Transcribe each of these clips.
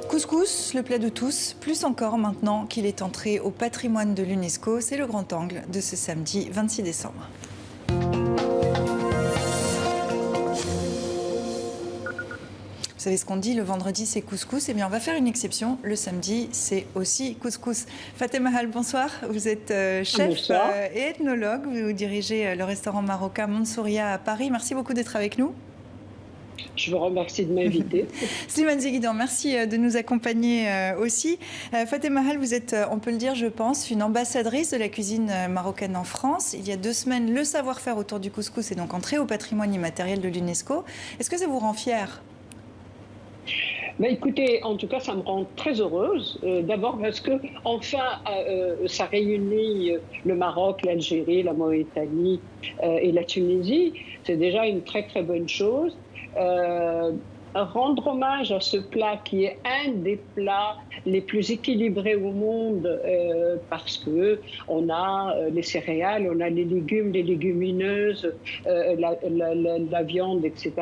Couscous, le plat de tous, plus encore maintenant qu'il est entré au patrimoine de l'UNESCO. C'est le grand angle de ce samedi 26 décembre. Vous savez ce qu'on dit, le vendredi c'est couscous, eh bien on va faire une exception, le samedi c'est aussi couscous. Fatima Hal, bonsoir, vous êtes chef et ethnologue, vous dirigez le restaurant marocain Monsouria à Paris, merci beaucoup d'être avec nous. Je vous remercie de m'inviter. Slimane Zeguidan, merci de nous accompagner aussi. Fatima Hal, vous êtes, on peut le dire je pense, une ambassadrice de la cuisine marocaine en France. Il y a 2 semaines, le savoir-faire autour du couscous est donc entré au patrimoine immatériel de l'UNESCO. Est-ce que ça vous rend fière ? Ben écoutez, en tout cas, ça me rend très heureuse. D'abord parce que, enfin, ça réunit le Maroc, l'Algérie, la Mauritanie et la Tunisie. C'est déjà une très très bonne chose. Rendre hommage à ce plat qui est un des plats les plus équilibrés au monde parce que on a les céréales, on a les légumes, les légumineuses, la viande, etc.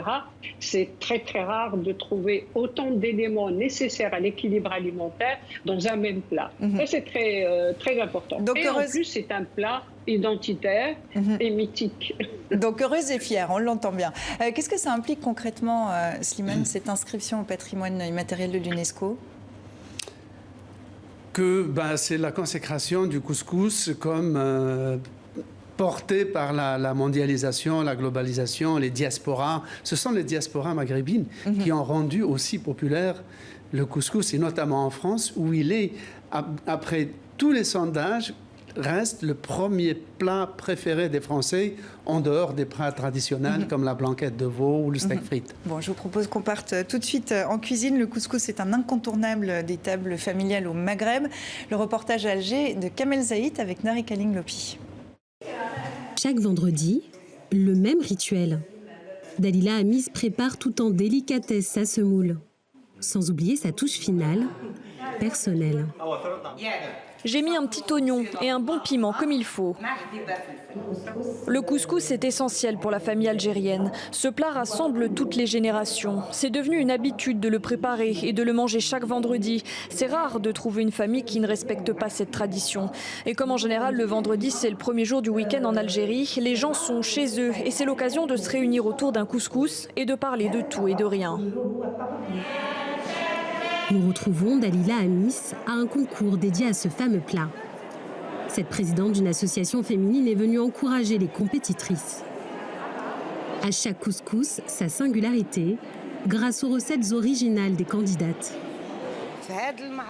C'est très très rare de trouver autant d'éléments nécessaires à l'équilibre alimentaire dans un même plat. Ça c'est très important. Donc, et en plus c'est un plat identitaire et mythique. Donc heureuse et fière, on l'entend bien. Qu'est-ce que ça implique concrètement, Slimane, cette inscription au patrimoine immatériel de l'UNESCO ? C'est la consécration du couscous comme porté par la mondialisation, la globalisation, les diasporas. Ce sont les diasporas maghrébines qui ont rendu aussi populaire le couscous, et notamment en France, où il est, après tous les sondages, reste le premier plat préféré des Français en dehors des plats traditionnels comme la blanquette de veau ou le steak frites. Bon, je vous propose qu'on parte tout de suite en cuisine. Le couscous est un incontournable des tables familiales au Maghreb. Le reportage à Alger de Kamel Zaït avec Nari Kaling Lopi. Chaque vendredi, le même rituel. Dalila Amis prépare tout en délicatesse sa semoule, sans oublier sa touche finale, personnelle. J'ai mis un petit oignon et un bon piment comme il faut. Le couscous est essentiel pour la famille algérienne. Ce plat rassemble toutes les générations. C'est devenu une habitude de le préparer et de le manger chaque vendredi. C'est rare de trouver une famille qui ne respecte pas cette tradition. Et comme en général le vendredi c'est le premier jour du week-end en Algérie, les gens sont chez eux et c'est l'occasion de se réunir autour d'un couscous et de parler de tout et de rien. Nous retrouvons Dalila Amis à un concours dédié à ce fameux plat. Cette présidente d'une association féminine est venue encourager les compétitrices. À chaque couscous, sa singularité, grâce aux recettes originales des candidates.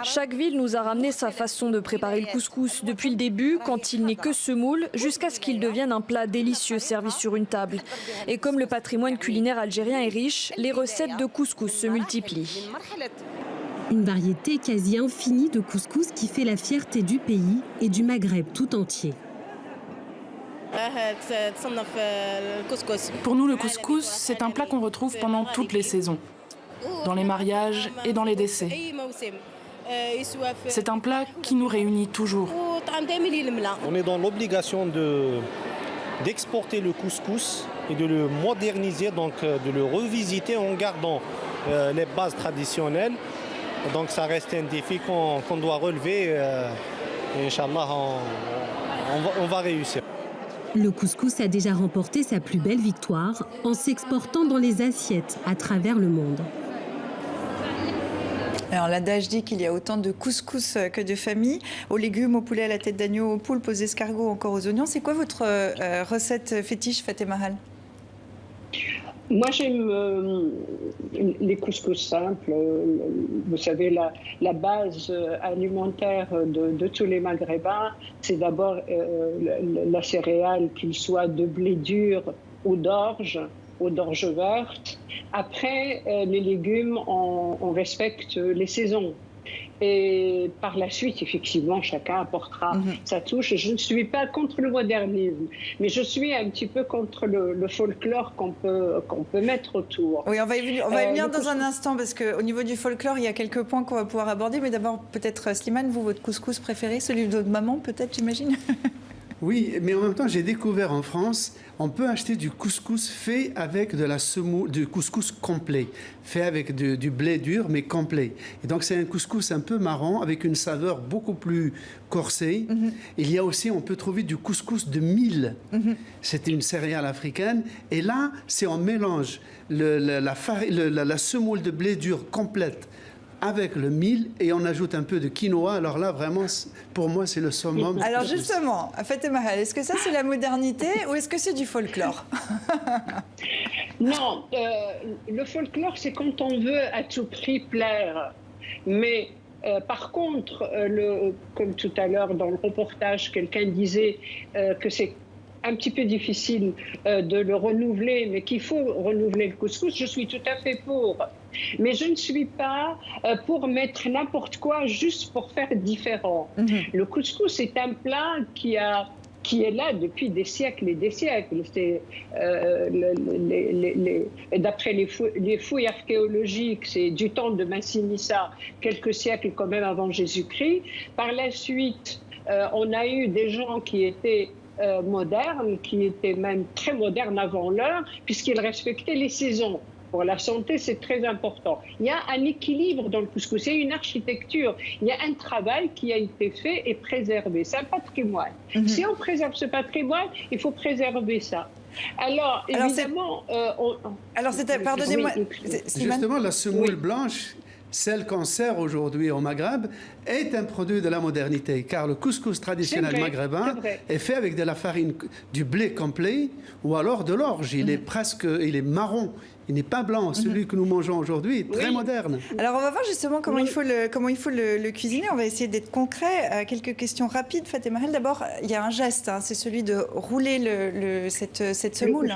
Chaque ville nous a ramené sa façon de préparer le couscous, depuis le début, quand il n'est que semoule, jusqu'à ce qu'il devienne un plat délicieux servi sur une table. Et comme le patrimoine culinaire algérien est riche, les recettes de couscous se multiplient. Une variété quasi infinie de couscous qui fait la fierté du pays et du Maghreb tout entier. Pour nous, le couscous, c'est un plat qu'on retrouve pendant toutes les saisons, dans les mariages et dans les décès. C'est un plat qui nous réunit toujours. On est dans l'obligation d'exporter le couscous et de le moderniser, donc de le revisiter en gardant les bases traditionnelles. Donc ça reste un défi qu'on doit relever et Inch'Allah, on va réussir. Le couscous a déjà remporté sa plus belle victoire en s'exportant dans les assiettes à travers le monde. Alors l'adage dit qu'il y a autant de couscous que de familles, aux légumes, aux poulets, à la tête d'agneau, aux poulpes, aux escargots, encore aux oignons. C'est quoi votre recette fétiche, Fatima Hal ? Moi, j'aime les couscous simples. Vous savez, la base alimentaire de tous les Maghrébins, c'est d'abord la céréale, qu'il soit de blé dur ou d'orge verte. Après, les légumes, on respecte les saisons. Et par la suite, effectivement, chacun apportera sa touche. Je ne suis pas contre le modernisme, mais je suis un petit peu contre le folklore qu'on peut mettre autour. Oui, on va y venir dans un instant, parce qu'au niveau du folklore, il y a quelques points qu'on va pouvoir aborder. Mais d'abord, peut-être, Slimane, vous, votre couscous préféré, celui de votre maman, peut-être, j'imagine. Oui, mais en même temps, j'ai découvert en France, on peut acheter du couscous fait avec de la semoule, du couscous complet, fait avec du blé dur, mais complet. Et donc, c'est un couscous un peu marron, avec une saveur beaucoup plus corsée. Il y a aussi, on peut trouver du couscous de mil. C'est une céréale africaine. Et là, c'est on mélange la semoule de blé dur complète avec le mil et on ajoute un peu de quinoa. Alors là, vraiment, pour moi, c'est le summum. Alors justement, Fatema Hal, est-ce que ça, c'est la modernité ou est-ce que c'est du folklore? Non, le folklore, c'est quand on veut à tout prix plaire. Mais par contre, comme tout à l'heure dans le reportage, quelqu'un disait que c'est un petit peu difficile de le renouveler, mais qu'il faut renouveler le couscous, je suis tout à fait pour. Mais je ne suis pas pour mettre n'importe quoi juste pour faire différent. Le couscous est un plat qui est là depuis des siècles et des siècles. D'après les fouilles archéologiques, c'est du temps de Massinissa, quelques siècles quand même avant Jésus-Christ. Par la suite, on a eu des gens qui étaient modernes, qui étaient même très modernes avant l'heure, puisqu'ils respectaient les saisons. Pour la santé, c'est très important. Il y a un équilibre dans le couscous, il y a une architecture, il y a un travail qui a été fait et préservé. C'est un patrimoine. Si on préserve ce patrimoine, il faut préserver ça. Alors évidemment... pardonnez-moi... Justement, la semoule blanche, celle qu'on sert aujourd'hui au Maghreb, est un produit de la modernité, car le couscous traditionnel maghrébin est fait avec de la farine, du blé complet ou alors de l'orge. Il est marron. Il n'est pas blanc. Celui que nous mangeons aujourd'hui est très moderne. Alors, on va voir justement comment il faut le cuisiner. On va essayer d'être concret. Quelques questions rapides. Fatema Hal, d'abord, il y a un geste. C'est celui de rouler cette semoule.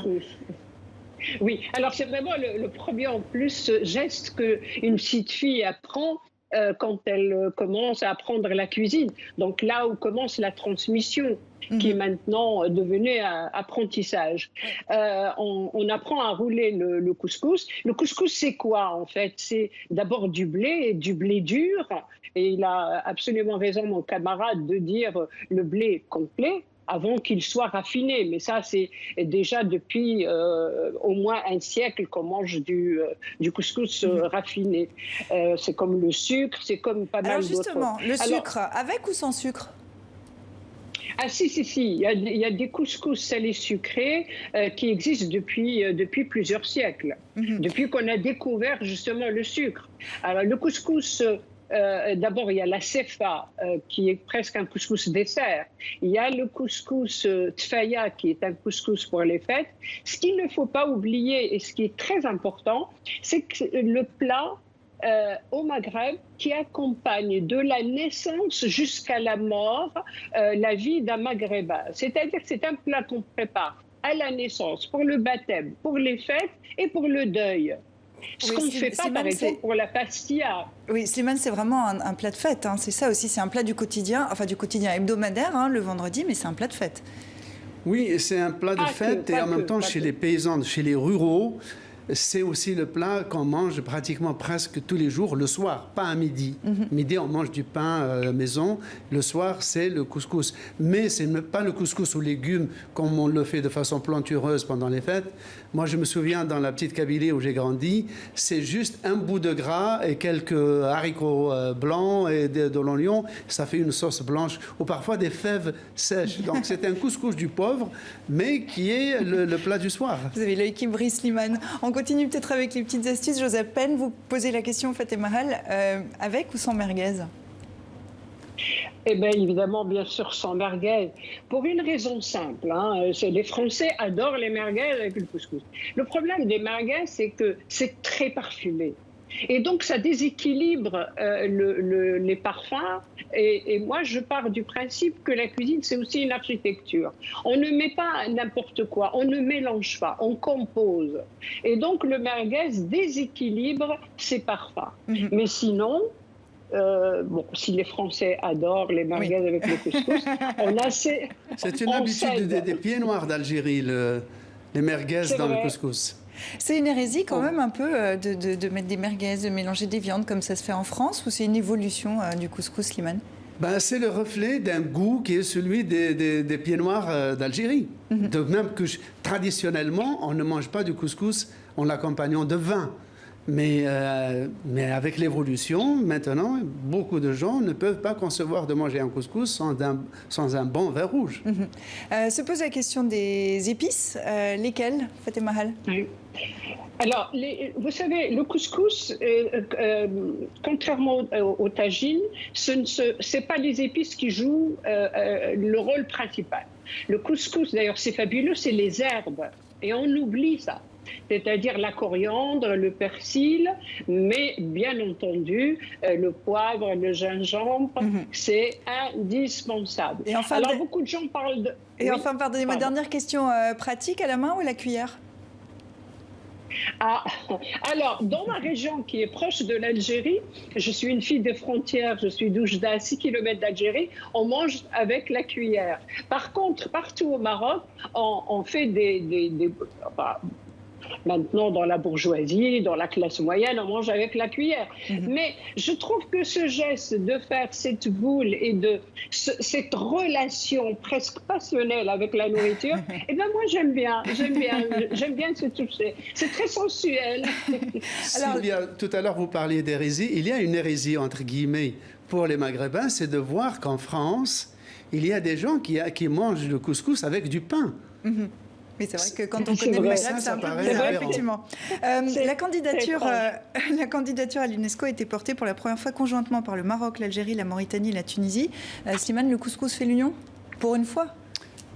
Oui, alors c'est vraiment le premier en plus geste qu'une petite fille apprend quand elle commence à apprendre la cuisine. Donc là où commence la transmission, qui est maintenant devenue apprentissage. On apprend à rouler le couscous. Le couscous, c'est quoi en fait? C'est d'abord du blé dur. Et il a absolument raison, mon camarade, de dire le blé complet, avant qu'il soit raffiné. Mais ça, c'est déjà depuis au moins un siècle qu'on mange du couscous raffiné. C'est comme le sucre, c'est comme pas mal d'autres. Alors justement, le sucre, avec ou sans sucre? Ah si. Il y a des couscous salés sucrés qui existent depuis plusieurs siècles. Depuis qu'on a découvert justement le sucre. Alors le couscous... d'abord, il y a la sefa, qui est presque un couscous dessert. Il y a le couscous tfaya, qui est un couscous pour les fêtes. Ce qu'il ne faut pas oublier, et ce qui est très important, c'est que le plat au Maghreb qui accompagne de la naissance jusqu'à la mort la vie d'un Maghrébin. C'est-à-dire que c'est un plat qu'on prépare à la naissance, pour le baptême, pour les fêtes et pour le deuil. Ce qu'on ne fait pas, par exemple, pour la pastilla. Oui, Slimane, c'est vraiment un plat de fête. C'est ça aussi, c'est un plat du quotidien hebdomadaire, le vendredi, mais c'est un plat de fête. Oui, c'est un plat de fête et en même temps, chez les paysans, chez les ruraux, c'est aussi le plat qu'on mange pratiquement presque tous les jours, le soir, pas à midi. Midi, on mange du pain maison. Le soir, c'est le couscous. Mais ce n'est pas le couscous aux légumes comme on le fait de façon plantureuse pendant les fêtes. Moi, je me souviens, dans la petite Kabylie où j'ai grandi, c'est juste un bout de gras et quelques haricots blancs et de l'oignon. Ça fait une sauce blanche ou parfois des fèves sèches. Donc, c'est un couscous du pauvre, mais qui est le plat du soir. Vous avez l'œil qui brille, Slimane. On continue peut-être avec les petites astuces. Joseph Penn, vous posez la question, Fatema Hal, avec ou sans merguez? Eh bien, évidemment, bien sûr, sans merguez. Pour une raison simple. Les Français adorent les merguez avec le couscous. Le problème des merguez, c'est que c'est très parfumé. Et donc, ça déséquilibre les parfums. Et moi, je pars du principe que la cuisine, c'est aussi une architecture. On ne met pas n'importe quoi, on ne mélange pas, on compose. Et donc, le merguez déséquilibre ces parfums. Mais sinon... si les Français adorent les merguez avec le couscous, on a ces... C'est une habitude des pieds noirs d'Algérie, les merguez dans le couscous. C'est une hérésie quand même un peu de mettre des merguez, de mélanger des viandes comme ça se fait en France, ou c'est une évolution du couscous, Slimane? C'est le reflet d'un goût qui est celui des pieds noirs d'Algérie. De même que traditionnellement, on ne mange pas du couscous en l'accompagnant de vin. Mais avec l'évolution, maintenant, beaucoup de gens ne peuvent pas concevoir de manger un couscous sans un bon vin rouge. Se pose la question des épices. Lesquelles, Fatima Hall? Oui. Alors, vous savez, le couscous, contrairement au tagine, ce n'est pas les épices qui jouent le rôle principal. Le couscous, d'ailleurs, c'est fabuleux, c'est les herbes. Et on oublie ça. C'est-à-dire la coriandre, le persil, mais bien entendu, le poivre, le gingembre, c'est indispensable. Et enfin, alors, beaucoup de gens parlent de... Et enfin, pardonnez-moi, dernière question pratique, à la main ou à la cuillère? Alors, dans ma région qui est proche de l'Algérie, je suis une fille des frontières, je suis d'Oujda, à 6 km d'Algérie, on mange avec la cuillère. Par contre, partout au Maroc, on fait maintenant, dans la bourgeoisie, dans la classe moyenne, on mange avec la cuillère. Mais je trouve que ce geste de faire cette boule et cette relation presque passionnelle avec la nourriture, moi j'aime bien se toucher. C'est très sensuel. Alors, tout à l'heure, vous parliez d'hérésie. Il y a une hérésie, entre guillemets, pour les Maghrébins, c'est de voir qu'en France, il y a des gens qui mangent le couscous avec du pain. Mais c'est vrai que quand on connaît le Maghreb, c'est un peu bizarre, effectivement. La candidature à l'UNESCO a été portée pour la première fois conjointement par le Maroc, l'Algérie, la Mauritanie et la Tunisie. Slimane, le couscous fait l'union? Pour une fois?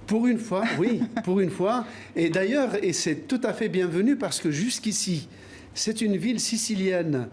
Pour une fois, oui, pour une fois. Et d'ailleurs, c'est tout à fait bienvenu parce que jusqu'ici, c'est une ville sicilienne,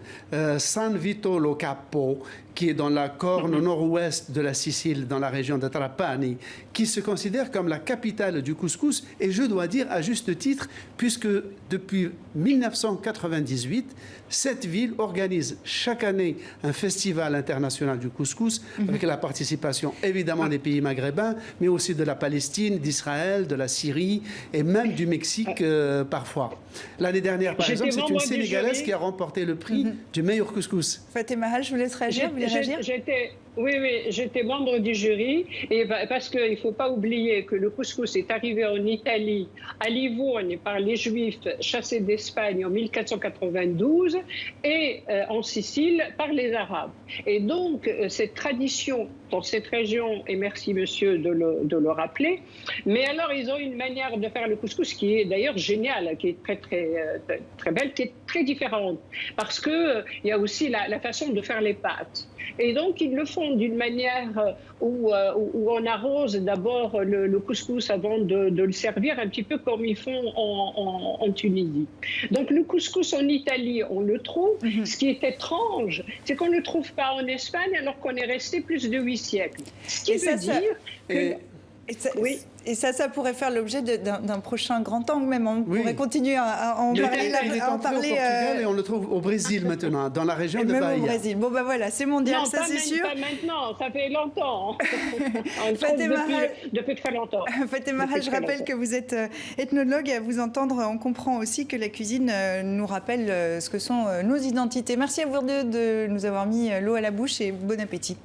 San Vito lo Capo, qui est dans la corne nord-ouest de la Sicile, dans la région de Trapani, qui se considère comme la capitale du couscous, et je dois dire à juste titre, puisque depuis 1998, cette ville organise chaque année un festival international du couscous, avec la participation évidemment des pays maghrébins, mais aussi de la Palestine, d'Israël, de la Syrie, et même du Mexique parfois. L'année dernière, par exemple, c'est une Sénégalaise qui a remporté le prix du meilleur couscous. Fatima Hall, je vous laisse réagir. J'étais membre du jury, et parce qu'il ne faut pas oublier que le couscous est arrivé en Italie, à Livourne, par les Juifs chassés d'Espagne en 1492, et en Sicile par les Arabes. Et donc, cette tradition dans cette région, et merci monsieur de le rappeler, mais alors ils ont une manière de faire le couscous qui est d'ailleurs géniale, qui est très, très, très belle, qui est très différente, parce qu'il y a aussi la façon de faire les pâtes. Et donc, ils le font d'une manière où on arrose d'abord le couscous avant de le servir, un petit peu comme ils font en Tunisie. Donc, le couscous en Italie, on le trouve. Ce qui est étrange, c'est qu'on ne le trouve pas en Espagne alors qu'on est resté plus de 8 siècles. Ce qui veut dire que... Et ça pourrait faire l'objet d'un prochain grand angle même. On pourrait continuer à en parler. Il est entré au Portugal et on le trouve au Brésil maintenant, dans la région de Bahia. Même au Brésil. Bon, voilà, c'est mondial, non, ça c'est sûr. Pas maintenant, ça fait longtemps. Depuis très longtemps. Fatima Hall, je rappelle que vous êtes ethnologue et à vous entendre, on comprend aussi que la cuisine nous rappelle ce que sont nos identités. Merci à vous deux de nous avoir mis l'eau à la bouche et bon appétit.